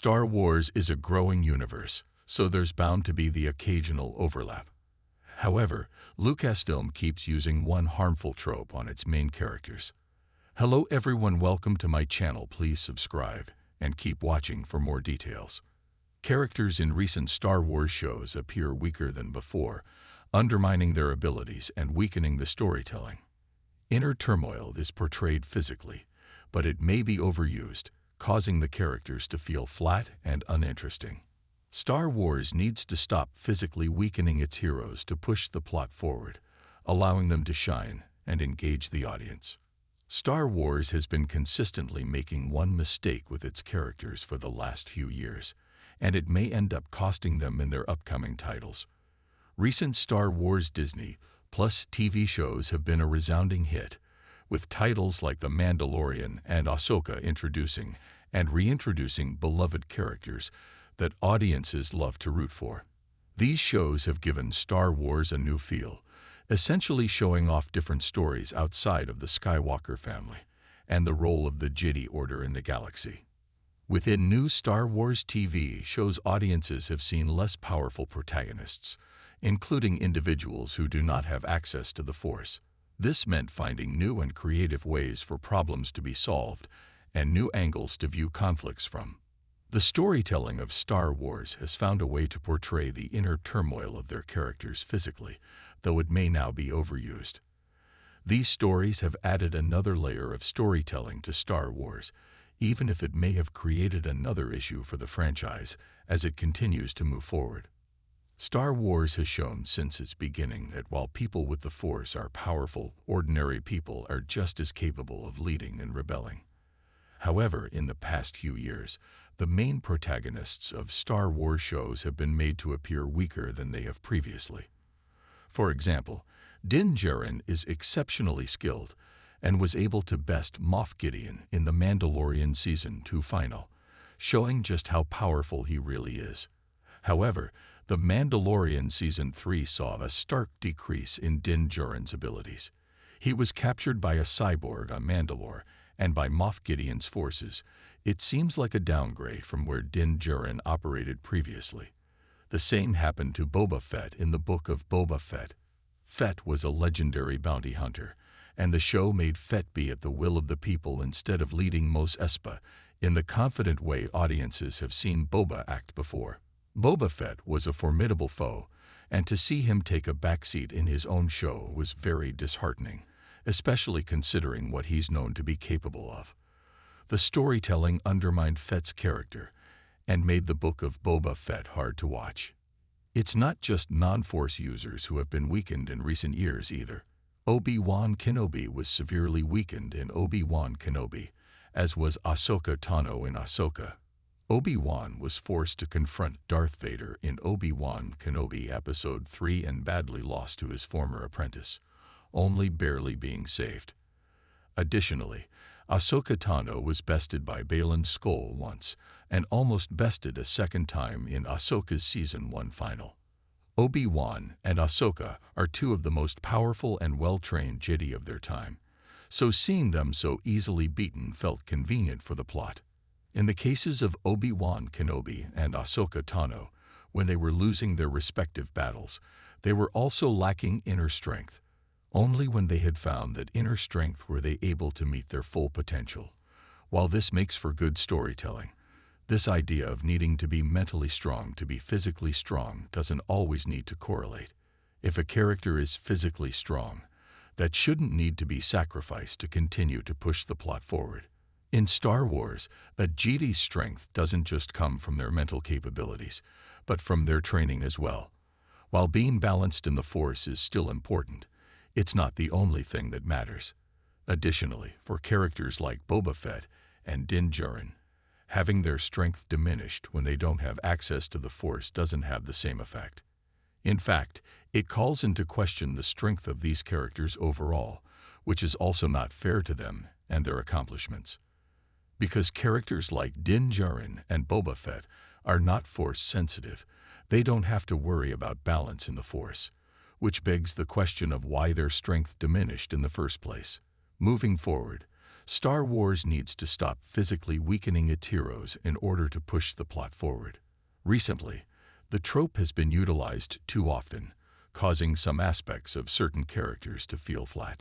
Star Wars is a growing universe, so there's bound to be the occasional overlap. However, Lucasfilm keeps using one harmful trope on its main characters. Hello everyone, welcome to my channel. Please subscribe and keep watching for more details. Characters in recent Star Wars shows appear weaker than before, undermining their abilities and weakening the storytelling. Inner turmoil is portrayed physically, but it may be overused, causing the characters to feel flat and uninteresting. Star Wars needs to stop physically weakening its heroes to push the plot forward, allowing them to shine and engage the audience. Star Wars has been consistently making one mistake with its characters for the last few years, and it may end up costing them in their upcoming titles. Recent Star Wars Disney Plus TV shows have been a resounding hit, with titles like The Mandalorian and Ahsoka introducing and reintroducing beloved characters that audiences love to root for. These shows have given Star Wars a new feel, essentially showing off different stories outside of the Skywalker family and the role of the Jedi Order in the galaxy. Within new Star Wars TV shows, audiences have seen less powerful protagonists, including individuals who do not have access to the Force. This meant finding new and creative ways for problems to be solved and new angles to view conflicts from. The storytelling of Star Wars has found a way to portray the inner turmoil of their characters physically, though it may now be overused. These stories have added another layer of storytelling to Star Wars, even if it may have created another issue for the franchise as it continues to move forward. Star Wars has shown since its beginning that while people with the Force are powerful, ordinary people are just as capable of leading and rebelling. However, in the past few years, the main protagonists of Star Wars shows have been made to appear weaker than they have previously. For example, Din Djarin is exceptionally skilled and was able to best Moff Gideon in The Mandalorian Season 2 final, showing just how powerful he really is. However, The Mandalorian Season 3 saw a stark decrease in Din Djarin's abilities. He was captured by a cyborg on Mandalore and by Moff Gideon's forces. It seems like a downgrade from where Din Djarin operated previously. The same happened to Boba Fett in the Book of Boba Fett. Fett was a legendary bounty hunter, and the show made Fett be at the will of the people instead of leading Mos Espa in the confident way audiences have seen Boba act before. Boba Fett was a formidable foe, and to see him take a backseat in his own show was very disheartening, especially considering what he's known to be capable of. The storytelling undermined Fett's character and made the Book of Boba Fett hard to watch. It's not just non-Force users who have been weakened in recent years either. Obi-Wan Kenobi was severely weakened in Obi-Wan Kenobi, as was Ahsoka Tano in Ahsoka. Obi-Wan was forced to confront Darth Vader in Obi-Wan Kenobi Episode 3 and badly lost to his former apprentice, only barely being saved. Additionally, Ahsoka Tano was bested by Baylan Skoll once, and almost bested a second time in Ahsoka's Season 1 final. Obi-Wan and Ahsoka are two of the most powerful and well-trained Jedi of their time, so seeing them so easily beaten felt convenient for the plot. In the cases of Obi-Wan Kenobi and Ahsoka Tano, when they were losing their respective battles, they were also lacking inner strength. Only when they had found that inner strength were they able to meet their full potential. While this makes for good storytelling, this idea of needing to be mentally strong to be physically strong doesn't always need to correlate. If a character is physically strong, that shouldn't need to be sacrificed to continue to push the plot forward. In Star Wars, a Jedi's strength doesn't just come from their mental capabilities, but from their training as well. While being balanced in the Force is still important, it's not the only thing that matters. Additionally, for characters like Boba Fett and Din Djarin, having their strength diminished when they don't have access to the Force doesn't have the same effect. In fact, it calls into question the strength of these characters overall, which is also not fair to them and their accomplishments. Because characters like Din Djarin and Boba Fett are not Force-sensitive, they don't have to worry about balance in the Force, which begs the question of why their strength diminished in the first place. Moving forward, Star Wars needs to stop physically weakening its heroes in order to push the plot forward. Recently, the trope has been utilized too often, causing some aspects of certain characters to feel flat.